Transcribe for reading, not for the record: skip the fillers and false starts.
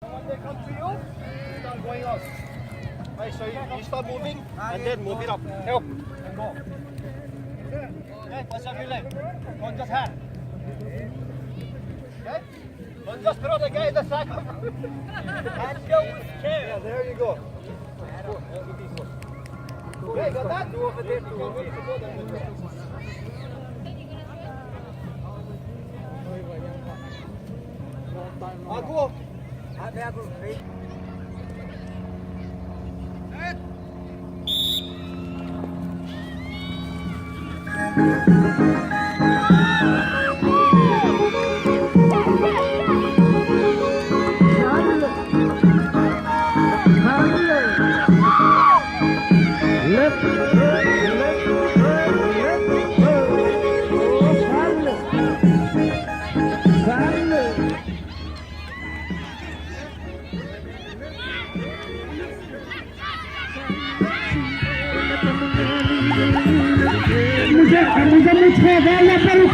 When they come to you, you start going out. Right, so you start moving and then move it up. Help and go. Okay, push up your leg. Don't just hand. Okay? Don't just throw the guy in the sack. And go with care. Yeah, there you go. Okay, got that? Two over there, two over there. Aku. Ada aku. मुझे अल्लाह पर